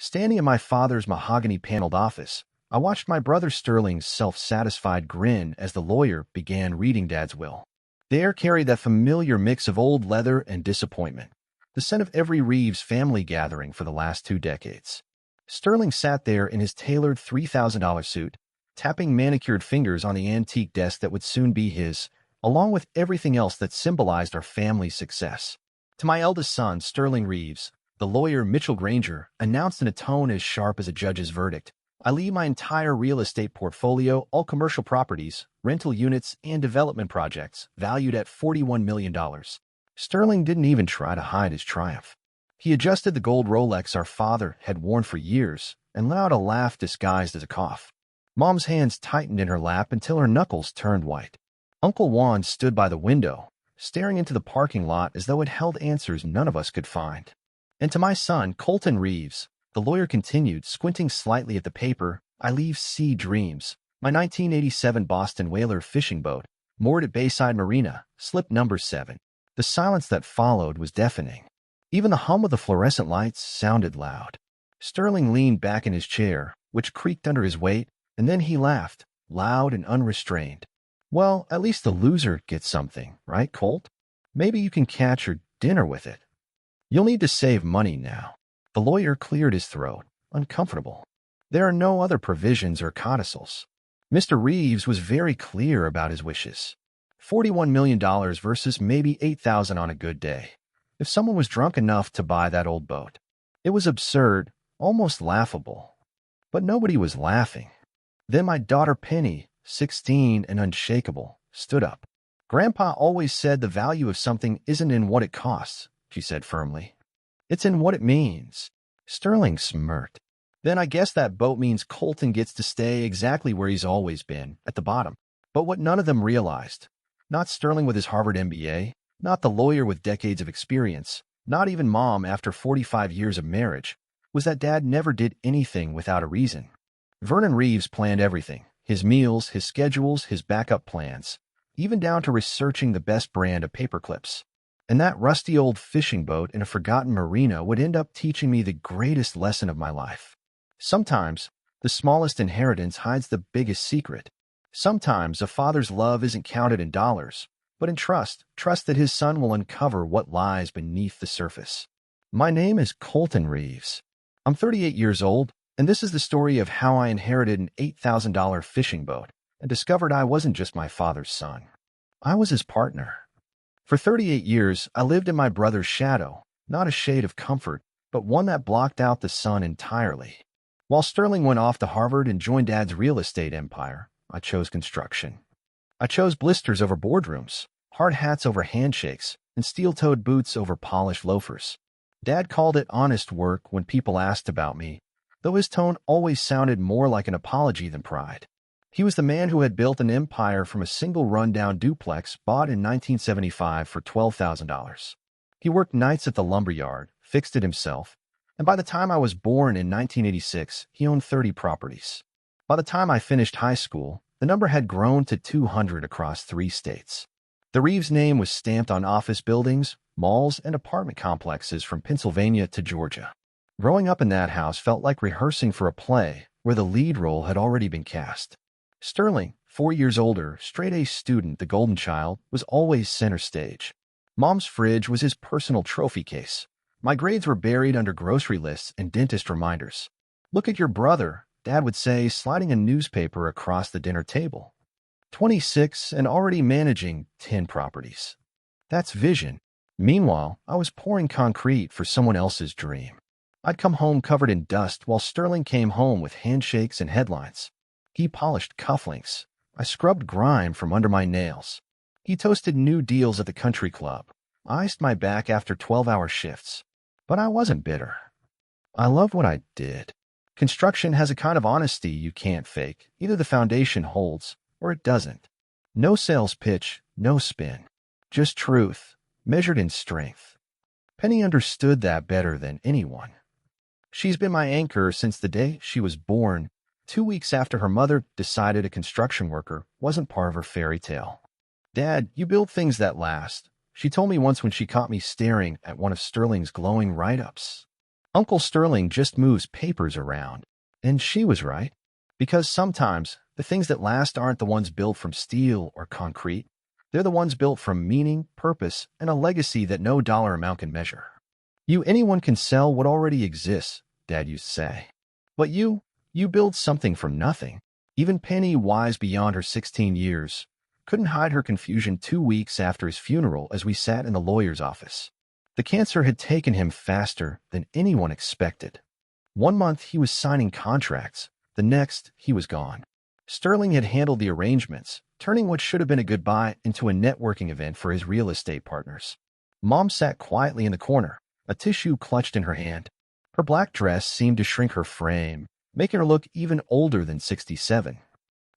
Standing in my father's mahogany-paneled office, I watched my brother Sterling's self-satisfied grin as the lawyer began reading Dad's will. The air carried that familiar mix of old leather and disappointment, the scent of every Reeves family gathering for the last 2 decades. Sterling sat there in his tailored $3,000 suit, tapping manicured fingers on the antique desk that would soon be his, along with everything else that symbolized our family's success. To my eldest son, Sterling Reeves, the lawyer Mitchell Granger announced in a tone as sharp as a judge's verdict, "I leave my entire real estate portfolio, all commercial properties, rental units, and development projects, valued at $41 million. Sterling didn't even try to hide his triumph. He adjusted the gold Rolex our father had worn for years and let out a laugh disguised as a cough. Mom's hands tightened in her lap until her knuckles turned white. Uncle Juan stood by the window, staring into the parking lot as though it held answers none of us could find. And to my son, Colton Reeves, the lawyer continued, squinting slightly at the paper, "I leave Sea Dreams, my 1987 Boston Whaler fishing boat, moored at Bayside Marina, slip number 7. The silence that followed was deafening. Even the hum of the fluorescent lights sounded loud. Sterling leaned back in his chair, which creaked under his weight, and then he laughed, loud and unrestrained. "Well, at least the loser gets something, right, Colt? Maybe you can catch your dinner with it. You'll need to save money now." The lawyer cleared his throat, uncomfortable. There are no other provisions or codicils. Mr. Reeves was very clear about his wishes. $41 million versus maybe $8,000 on a good day, if someone was drunk enough to buy that old boat. It was absurd, almost laughable. But nobody was laughing. Then my daughter Penny, 16 and unshakable, stood up. "Grandpa always said the value of something isn't in what it costs," she said firmly. "It's in what it means." Sterling smirked. "Then I guess that boat means Colton gets to stay exactly where he's always been, at the bottom." But what none of them realized, not Sterling with his Harvard MBA, not the lawyer with decades of experience, not even Mom after 45 years of marriage, was that Dad never did anything without a reason. Vernon Reeves planned everything, his meals, his schedules, his backup plans, even down to researching the best brand of paperclips. And that rusty old fishing boat in a forgotten marina would end up teaching me the greatest lesson of my life. Sometimes, the smallest inheritance hides the biggest secret. Sometimes a father's love isn't counted in dollars, but in trust that his son will uncover what lies beneath the surface. My name is Colton Reeves. I'm 38 years old, and this is the story of how I inherited an $8,000 fishing boat and discovered I wasn't just my father's son. I was his partner. For 38 years, I lived in my brother's shadow, not a shade of comfort, but one that blocked out the sun entirely. While Sterling went off to Harvard and joined Dad's real estate empire, I chose construction. I chose blisters over boardrooms, hard hats over handshakes, and steel-toed boots over polished loafers. Dad called it honest work when people asked about me, though his tone always sounded more like an apology than pride. He was the man who had built an empire from a single rundown duplex bought in 1975 for $12,000. He worked nights at the lumberyard, fixed it himself, and by the time I was born in 1986, he owned 30 properties. By the time I finished high school, the number had grown to 200 across 3 states. The Reeves name was stamped on office buildings, malls, and apartment complexes from Pennsylvania to Georgia. Growing up in that house felt like rehearsing for a play where the lead role had already been cast. Sterling, 4 years older, straight-A student, the golden child, was always center stage. Mom's fridge was his personal trophy case. My grades were buried under grocery lists and dentist reminders. "Look at your brother," Dad would say, sliding a newspaper across the dinner table. 26 and already managing 10 properties. That's vision. Meanwhile, I was pouring concrete for someone else's dream. I'd come home covered in dust while Sterling came home with handshakes and headlines. He polished cufflinks. I scrubbed grime from under my nails. He toasted new deals at the country club. I iced my back after 12-hour shifts. But I wasn't bitter. I loved what I did. Construction has a kind of honesty you can't fake. Either the foundation holds, or it doesn't. No sales pitch, no spin. Just truth, measured in strength. Penny understood that better than anyone. She's been my anchor since the day she was born, 2 weeks after her mother decided a construction worker wasn't part of her fairy tale. "Dad, you build things that last," she told me once when she caught me staring at one of Sterling's glowing write-ups. Uncle Sterling just moves papers around. And she was right. Because sometimes the things that last aren't the ones built from steel or concrete. They're the ones built from meaning, purpose, and a legacy that no dollar amount can measure. Anyone can sell what already exists, Dad used to say. But you build something from nothing. Even Penny, wise beyond her 16 years, couldn't hide her confusion 2 weeks after his funeral as we sat in the lawyer's office. The cancer had taken him faster than anyone expected. 1 month he was signing contracts, the next he was gone. Sterling had handled the arrangements, turning what should have been a goodbye into a networking event for his real estate partners. Mom sat quietly in the corner, a tissue clutched in her hand. Her black dress seemed to shrink her frame, making her look even older than 67.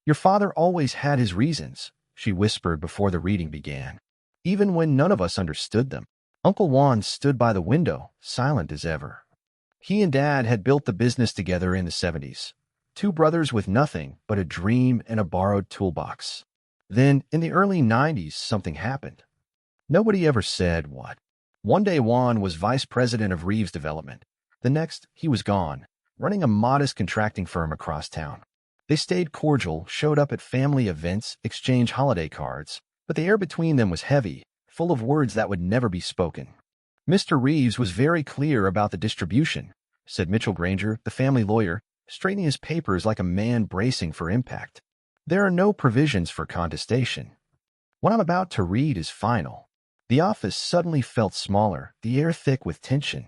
Your father always had his reasons, she whispered before the reading began. Even when none of us understood them, Uncle Juan stood by the window, silent as ever. He and Dad had built the business together in the 70s. Two brothers with nothing but a dream and a borrowed toolbox. Then, in the early 90s, something happened. Nobody ever said what. One day Juan was vice president of Reeves Development. The next, he was gone, running a modest contracting firm across town. They stayed cordial, showed up at family events, exchanged holiday cards, but the air between them was heavy, full of words that would never be spoken. Mr. Reeves was very clear about the distribution, said Mitchell Granger, the family lawyer, straightening his papers like a man bracing for impact. There are no provisions for contestation. What I'm about to read is final. The office suddenly felt smaller, the air thick with tension.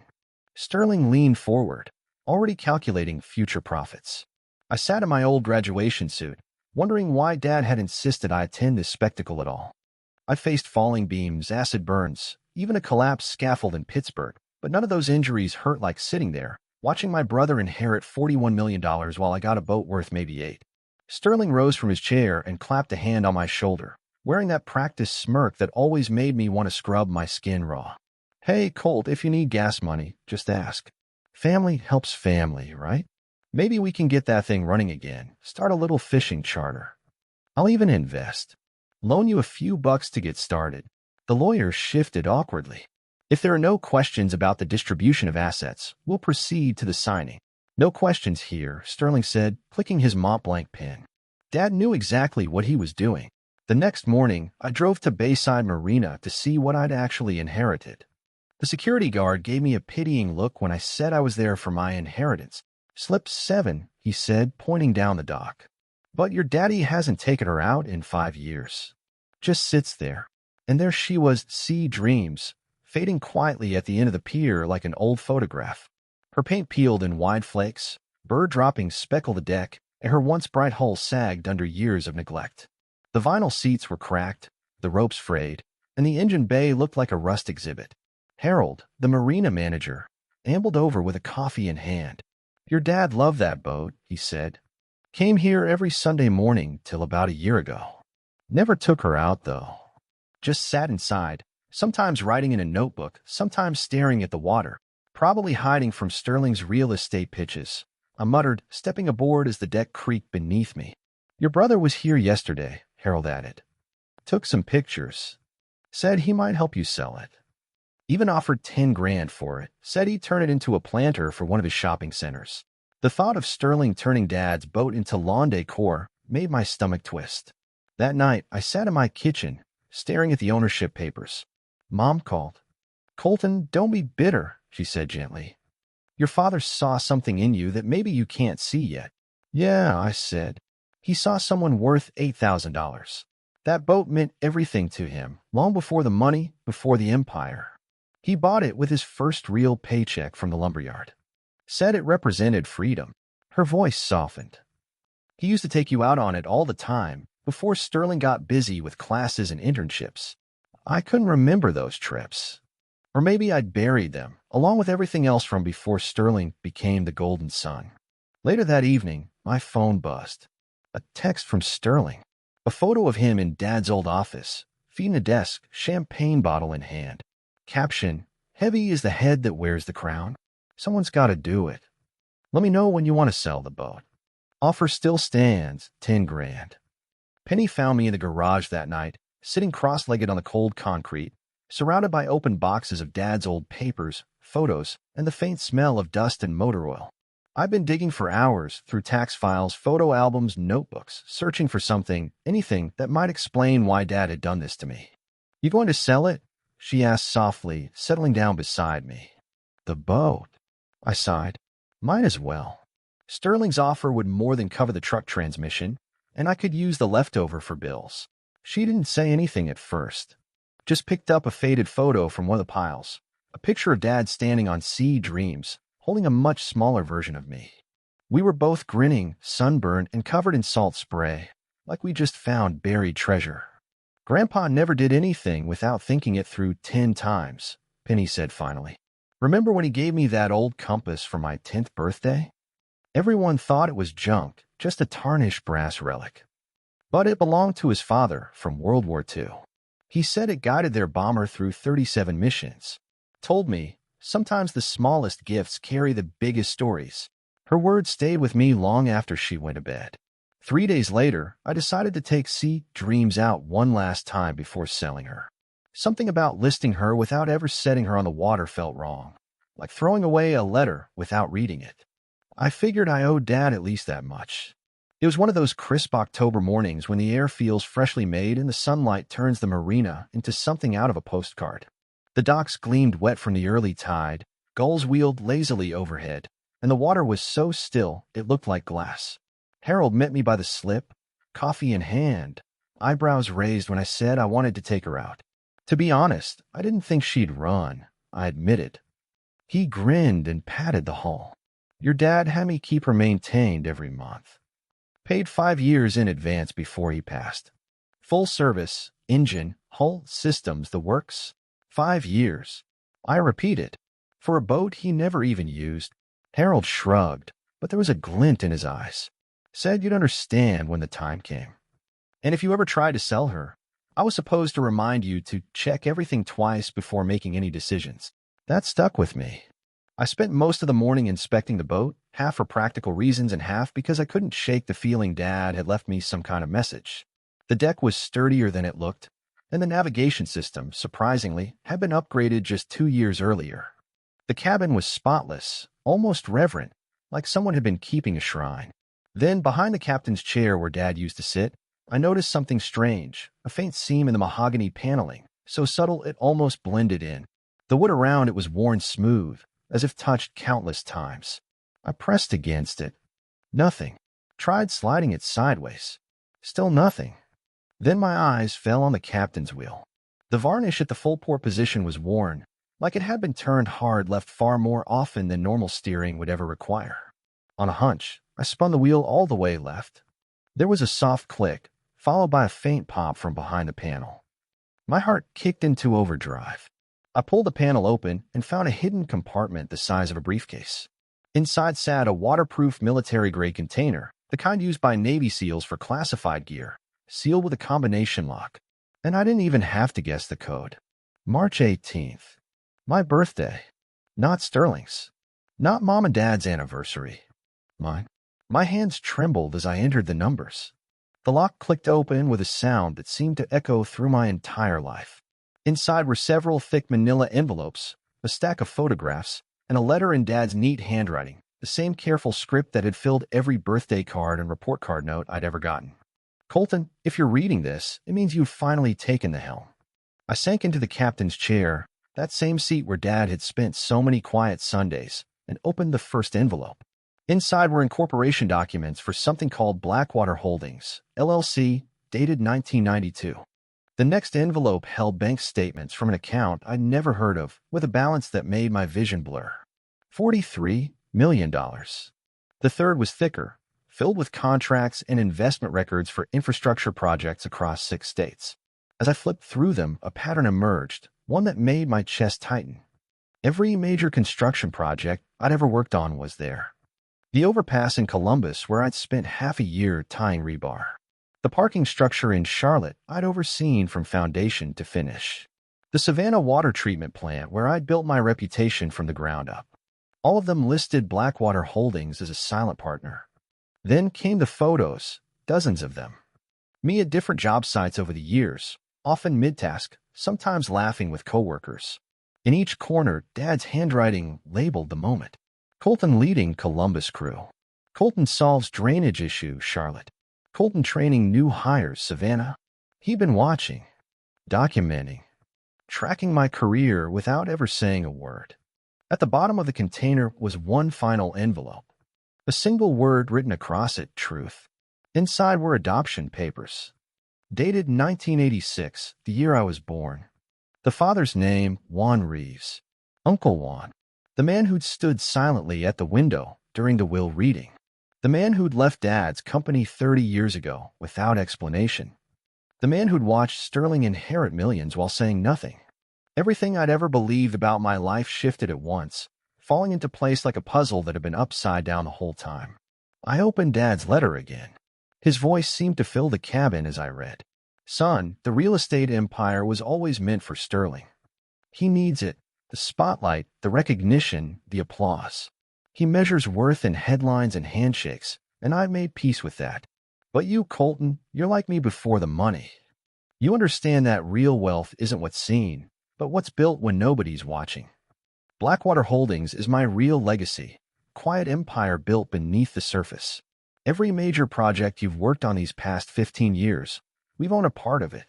Sterling leaned forward, already calculating future profits. I sat in my old graduation suit, wondering why Dad had insisted I attend this spectacle at all. I faced falling beams, acid burns, even a collapsed scaffold in Pittsburgh, but none of those injuries hurt like sitting there, watching my brother inherit $41 million while I got a boat worth maybe 8. Sterling rose from his chair and clapped a hand on my shoulder, wearing that practiced smirk that always made me want to scrub my skin raw. Hey, Colt, if you need gas money, just ask. Family helps family, right? Maybe we can get that thing running again, start a little fishing charter. I'll even invest. Loan you a few bucks to get started. The lawyer shifted awkwardly. If there are no questions about the distribution of assets, we'll proceed to the signing. No questions here, Sterling said, clicking his Montblanc pen. Dad knew exactly what he was doing. The next morning, I drove to Bayside Marina to see what I'd actually inherited. The security guard gave me a pitying look when I said I was there for my inheritance. Slip 7, he said, pointing down the dock. But your daddy hasn't taken her out in 5 years. Just sits there. And there she was, Sea Dreams, fading quietly at the end of the pier like an old photograph. Her paint peeled in wide flakes, bird droppings speckled the deck, and her once bright hull sagged under years of neglect. The vinyl seats were cracked, the ropes frayed, and the engine bay looked like a rust exhibit. Harold, the marina manager, ambled over with a coffee in hand. Your dad loved that boat, he said. Came here every Sunday morning till about a year ago. Never took her out, though. Just sat inside, sometimes writing in a notebook, sometimes staring at the water, probably hiding from Sterling's real estate pitches. I muttered, stepping aboard as the deck creaked beneath me. Your brother was here yesterday, Harold added. Took some pictures. Said he might help you sell it. Even offered 10 grand for it. Said he'd turn it into a planter for one of his shopping centers. The thought of Sterling turning Dad's boat into lawn decor made my stomach twist. That night, I sat in my kitchen, staring at the ownership papers. Mom called. Colton, don't be bitter, she said gently. Your father saw something in you that maybe you can't see yet. Yeah, I said. He saw someone worth $8,000. That boat meant everything to him, long before the money, before the empire. He bought it with his first real paycheck from the lumberyard. Said it represented freedom. Her voice softened. He used to take you out on it all the time, before Sterling got busy with classes and internships. I couldn't remember those trips. Or maybe I'd buried them, along with everything else from before Sterling became the Golden Sun. Later that evening, my phone buzzed. A text from Sterling. A photo of him in Dad's old office, feeding a desk, champagne bottle in hand. Caption, heavy is the head that wears the crown. Someone's got to do it. Let me know when you want to sell the boat. Offer still stands, 10 grand. Penny found me in the garage that night, sitting cross-legged on the cold concrete, surrounded by open boxes of Dad's old papers, photos, and the faint smell of dust and motor oil. I've been digging for hours through tax files, photo albums, notebooks, searching for something, anything that might explain why Dad had done this to me. "You going to sell it?" she asked softly, settling down beside me. "The boat," I sighed. "Might as well. Sterling's offer would more than cover the truck transmission, and I could use the leftover for bills." She didn't say anything at first, just picked up a faded photo from one of the piles, a picture of Dad standing on Sea Dreams, holding a much smaller version of me. We were both grinning, sunburned, and covered in salt spray, like we just found buried treasure. "Grandpa never did anything without thinking it through 10 times, Penny said finally. "Remember when he gave me that old compass for my 10th birthday? Everyone thought it was junk, just a tarnished brass relic. But it belonged to his father from World War II. He said it guided their bomber through 37 missions. Told me, sometimes the smallest gifts carry the biggest stories." Her words stayed with me long after she went to bed. 3 days later, I decided to take Sea Dreams out one last time before selling her. Something about listing her without ever setting her on the water felt wrong, like throwing away a letter without reading it. I figured I owed Dad at least that much. It was one of those crisp October mornings when the air feels freshly made and the sunlight turns the marina into something out of a postcard. The docks gleamed wet from the early tide, gulls wheeled lazily overhead, and the water was so still it looked like glass. Harold met me by the slip, coffee in hand, eyebrows raised when I said I wanted to take her out. To be honest, I didn't think she'd run, I admitted. He grinned and patted the hull. "Your dad had me keep her maintained every month. Paid 5 years in advance before he passed. Full service, engine, hull, systems, the works. 5 years." I repeated. "For a boat he never even used." Harold shrugged, but there was a glint in his eyes. "Said you'd understand when the time came. And if you ever tried to sell her, I was supposed to remind you to check everything twice before making any decisions." That stuck with me. I spent most of the morning inspecting the boat, half for practical reasons and half because I couldn't shake the feeling Dad had left me some kind of message. The deck was sturdier than it looked, and the navigation system, surprisingly, had been upgraded just 2 years earlier. The cabin was spotless, almost reverent, like someone had been keeping a shrine. Then, behind the captain's chair where Dad used to sit, I noticed something strange, a faint seam in the mahogany paneling, so subtle it almost blended in. The wood around it was worn smooth, as if touched countless times. I pressed against it. Nothing. Tried sliding it sideways. Still nothing. Then my eyes fell on the captain's wheel. The varnish at the full port position was worn, like it had been turned hard, left far more often than normal steering would ever require. On a hunch, I spun the wheel all the way left. There was a soft click, followed by a faint pop from behind the panel. My heart kicked into overdrive. I pulled the panel open and found a hidden compartment the size of a briefcase. Inside sat a waterproof military-grade container, the kind used by Navy SEALs for classified gear, sealed with a combination lock. And I didn't even have to guess the code. March 18th. My birthday. Not Sterling's. Not Mom and Dad's anniversary. Mine. My hands trembled as I entered the numbers. The lock clicked open with a sound that seemed to echo through my entire life. Inside were several thick manila envelopes, a stack of photographs, and a letter in Dad's neat handwriting, the same careful script that had filled every birthday card and report card note I'd ever gotten. "Colton, if you're reading this, it means you've finally taken the helm." I sank into the captain's chair, that same seat where Dad had spent so many quiet Sundays, and opened the first envelope. Inside were incorporation documents for something called Blackwater Holdings, LLC, dated 1992. The next envelope held bank statements from an account I'd never heard of, with a balance that made my vision blur. $43 million. The third was thicker, filled with contracts and investment records for infrastructure projects across 6 states. As I flipped through them, a pattern emerged, one that made my chest tighten. Every major construction project I'd ever worked on was there. The overpass in Columbus, where I'd spent half a year tying rebar. The parking structure in Charlotte I'd overseen from foundation to finish. The Savannah water treatment plant, where I'd built my reputation from the ground up. All of them listed Blackwater Holdings as a silent partner. Then came the photos, dozens of them. Me at different job sites over the years, often mid-task, sometimes laughing with coworkers. In each corner, Dad's handwriting labeled the moment. Colton leading Columbus crew. Colton solves drainage issue, Charlotte. Colton training new hires, Savannah. He'd been watching, documenting, tracking my career without ever saying a word. At the bottom of the container was one final envelope. A single word written across it, truth. Inside were adoption papers. Dated 1986, the year I was born. The father's name, Juan Reeves. Uncle Juan. The man who'd stood silently at the window during the will reading. The man who'd left Dad's company 30 years ago without explanation. The man who'd watched Sterling inherit millions while saying nothing. Everything I'd ever believed about my life shifted at once, falling into place like a puzzle that had been upside down the whole time. I opened Dad's letter again. His voice seemed to fill the cabin as I read. Son, the real estate empire was always meant for Sterling. He needs it, the spotlight, the recognition, the applause. He measures worth in headlines and handshakes, and I've made peace with that. But you, Colton, you're like me before the money. You understand that real wealth isn't what's seen, but what's built when nobody's watching. Blackwater Holdings is my real legacy, quiet empire built beneath the surface. Every major project you've worked on these past 15 years, we've owned a part of it.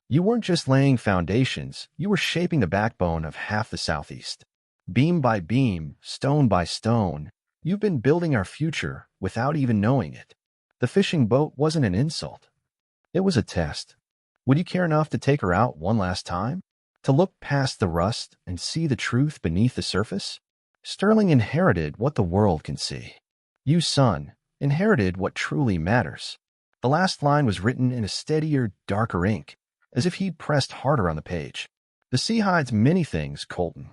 You weren't just laying foundations, you were shaping the backbone of half the Southeast. Beam by beam, stone by stone, you've been building our future without even knowing it. The fishing boat wasn't an insult. It was a test. Would you care enough to take her out one last time? To look past the rust and see the truth beneath the surface? Sterling inherited what the world can see. You, son, inherited what truly matters. The last line was written in a steadier, darker ink, as if he'd pressed harder on the page. The sea hides many things, Colton.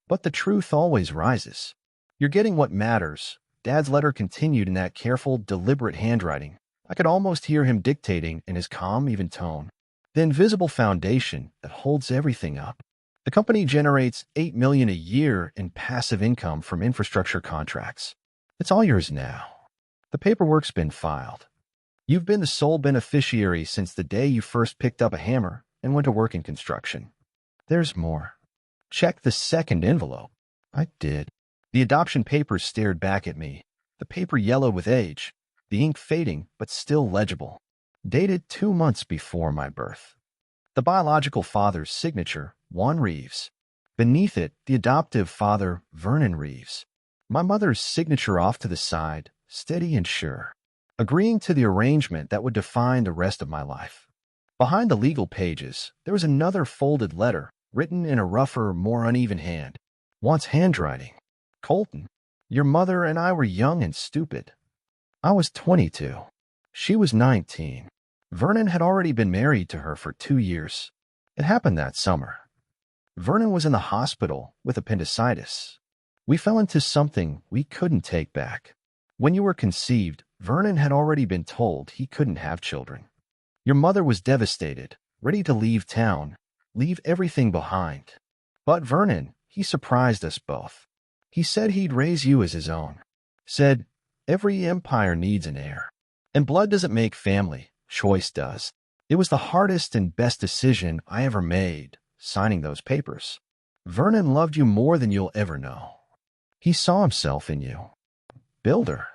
But the truth always rises. You're getting what matters. Dad's letter continued in that careful, deliberate handwriting. I could almost hear him dictating in his calm, even tone. The invisible foundation that holds everything up. The company generates $8 million a year in passive income from infrastructure contracts. It's all yours now. The paperwork's been filed. You've been the sole beneficiary since the day you first picked up a hammer and went to work in construction. There's more. Check the second envelope. I did. The adoption papers stared back at me, the paper yellowed with age, the ink fading but still legible. Dated 2 months before my birth. The biological father's signature, Juan Reeves. Beneath it, the adoptive father, Vernon Reeves. My mother's signature off to the side, steady and sure, agreeing to the arrangement that would define the rest of my life. Behind the legal pages, there was another folded letter, written in a rougher, more uneven hand. Juan's handwriting. Colton, your mother and I were young and stupid. I was 22. She was 19. Vernon had already been married to her for 2 years. It happened that summer. Vernon was in the hospital with appendicitis. We fell into something we couldn't take back. When you were conceived, Vernon had already been told he couldn't have children. Your mother was devastated, ready to leave town, leave everything behind. But Vernon, he surprised us both. He said he'd raise you as his own. Said, every empire needs an heir. And blood doesn't make family, choice does. It was the hardest and best decision I ever made, signing those papers. Vernon loved you more than you'll ever know. He saw himself in you. Builder.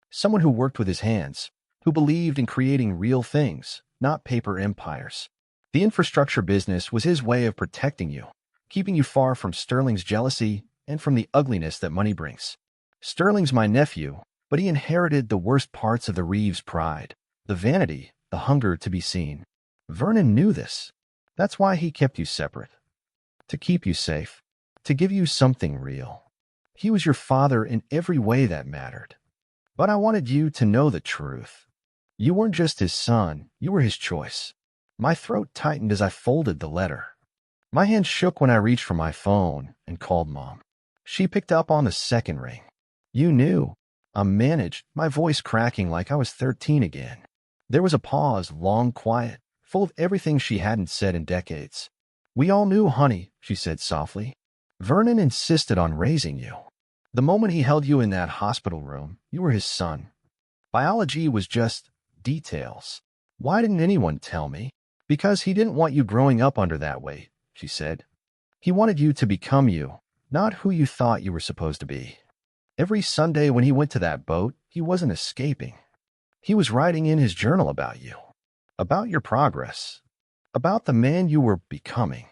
Someone who worked with his hands, who believed in creating real things, not paper empires. The infrastructure business was his way of protecting you, keeping you far from Sterling's jealousy and from the ugliness that money brings. Sterling's my nephew, but he inherited the worst parts of the Reeves' pride, the vanity, the hunger to be seen. Vernon knew this. That's why he kept you separate. To keep you safe, to give you something real. He was your father in every way that mattered. But I wanted you to know the truth. You weren't just his son, you were his choice. My throat tightened as I folded the letter. My hand shook when I reached for my phone and called Mom. She picked up on the second ring. You knew. I managed, my voice cracking like I was 13 again. There was a pause, long, quiet, full of everything she hadn't said in decades. We all knew, honey, she said softly. Vernon insisted on raising you. The moment he held you in that hospital room, you were his son. Biology was just details. Why didn't anyone tell me? Because he didn't want you growing up under that weight, she said. He wanted you to become you, not who you thought you were supposed to be. Every Sunday when he went to that boat, he wasn't escaping. He was writing in his journal about you, about your progress, about the man you were becoming.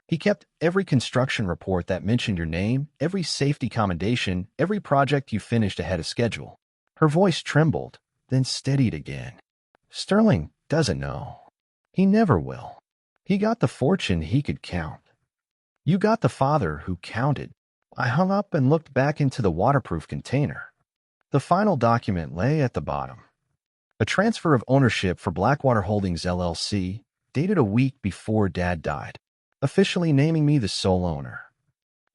He kept every construction report that mentioned your name, every safety commendation, every project you finished ahead of schedule. Her voice trembled, then steadied again. Sterling doesn't know. He never will. He got the fortune he could count. You got the father who counted. I hung up and looked back into the waterproof container. The final document lay at the bottom. A transfer of ownership for Blackwater Holdings LLC, dated a week before Dad died, officially naming me the sole owner.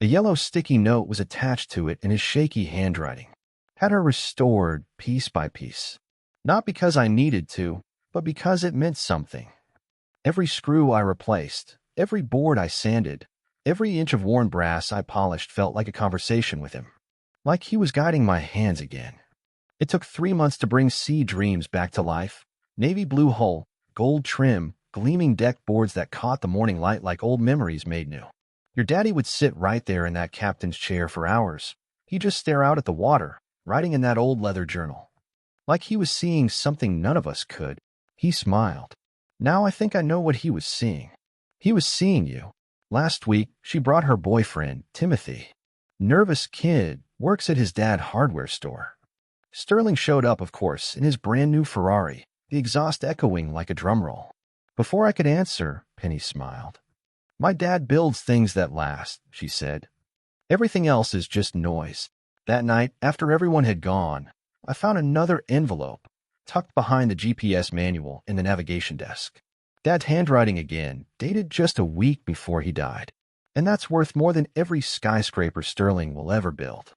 A yellow sticky note was attached to it in his shaky handwriting. Had her restored piece by piece. Not because I needed to, but because it meant something. Every screw I replaced, every board I sanded, every inch of worn brass I polished felt like a conversation with him. Like he was guiding my hands again. It took 3 months to bring Sea Dreams back to life. Navy blue hull, gold trim, gleaming deck boards that caught the morning light like old memories made new. Your daddy would sit right there in that captain's chair for hours. He'd just stare out at the water, writing in that old leather journal. Like he was seeing something none of us could. He smiled. Now I think I know what he was seeing. He was seeing you. Last week, she brought her boyfriend, Timothy. Nervous kid, works at his dad's hardware store. Sterling showed up, of course, in his brand new Ferrari, the exhaust echoing like a drum roll. Before I could answer, Penny smiled. My dad builds things that last, she said. Everything else is just noise. That night, after everyone had gone, I found another envelope, tucked behind the GPS manual in the navigation desk. Dad's handwriting again, dated just a week before he died. And that's worth more than every skyscraper Sterling will ever build.